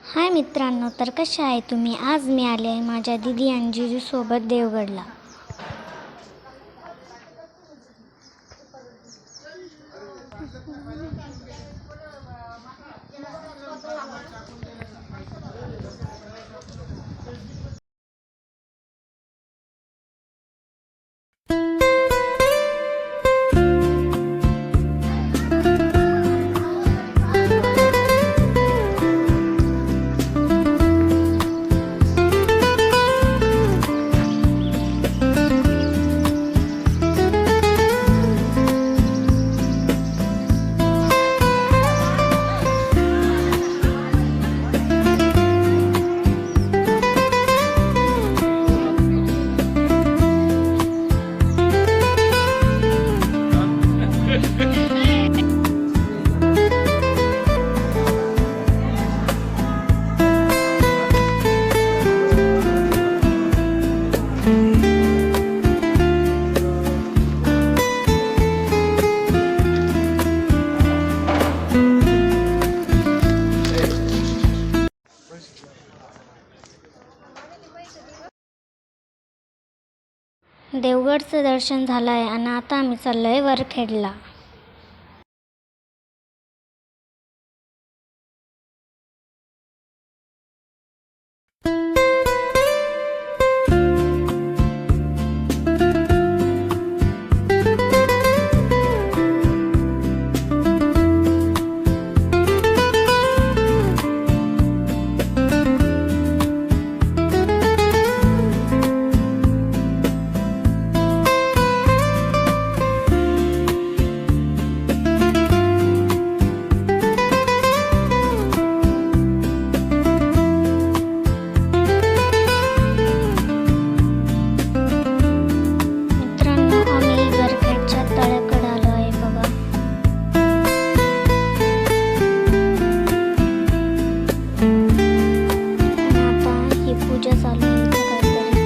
हाय मित्रांनो, तर कशा आहे तुम्ही? आज मी आले आहे माझ्या दीदी आणि जीजूसोबत देवगडला. देवगडचं दर्शन झालं आहे आणि आता आम्ही चाललो आहे वरखेडला. मित्रांनो, आम्ही वरखेडच्या तळ्याकडे आलो आहे बघा. आणि आता ही पूजा चालू आहे इथं काहीतरी.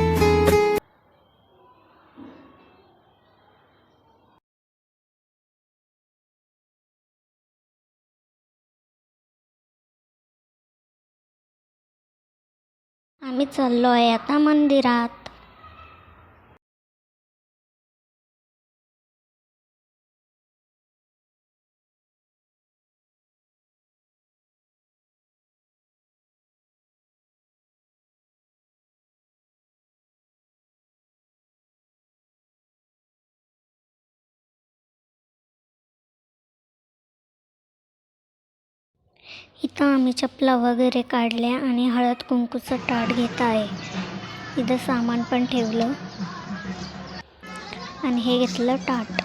आम्ही चाललो आहे आता मंदिरात. इथं आम्ही चपला वगैरे काढल्या आणि हळद कुंकूचं ताट घेत आहे. इथं सामान पण ठेवलं आणि हे घेतलं ताट.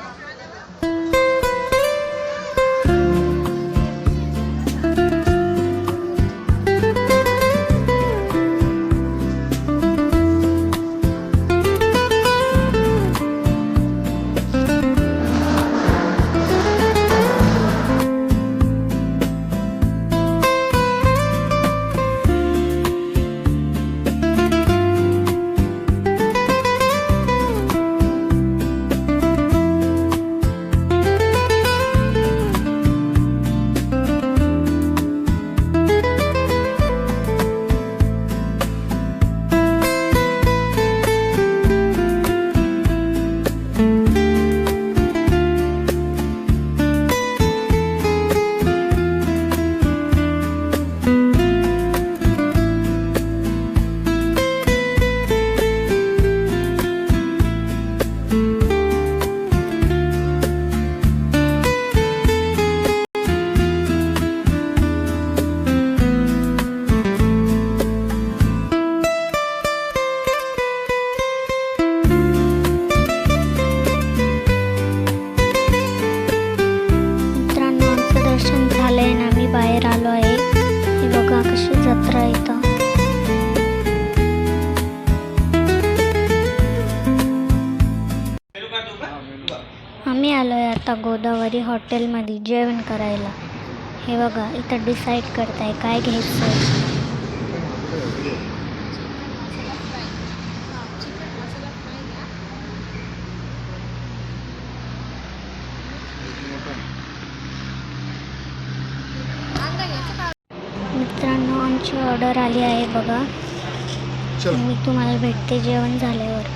मित्रांनो, आमचं दर्शन झालंय आणि आम्ही बाहेर आलो आहे. हे बघा कशी जत्रा आहे इथं. आम्ही आलो आहे आता गोदावरी हॉटेलमध्ये जेवण करायला. हे बघा इथं डिसाईड करताय काय घ्यायचं. मित्रांनो, आमची ऑर्डर आली आहे बघा. मी तुम्हाला भेटते जेवण झाल्यावर.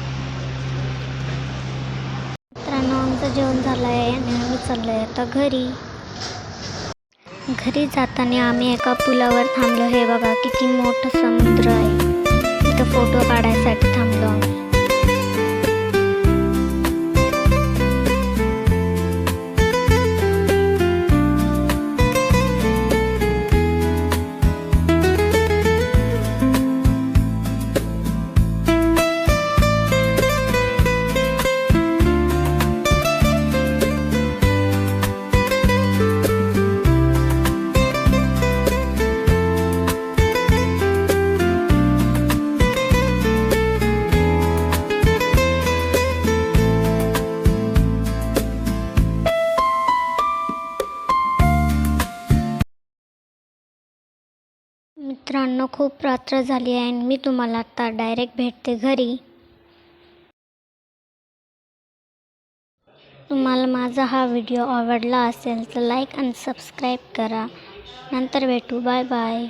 मित्रांनो, आमचं जेवण झालं आहे आणि आम्ही चाललो आहे आता घरी. घरी जाताना आम्ही एका पुलावर थांबलो. हे बघा किती मोठं समुद्र आहे. इथं फोटो काढायसाठी थांबलो आम्ही. मित्रांनो, खूप रात्र झाली आहे आणि मी तुम्हाला आता डायरेक्ट भेटते घरी. तुम्हाला माझा हा व्हिडिओ आवडला असेल तर लाईक आणि सबस्क्राईब करा. नंतर भेटू. Bye bye.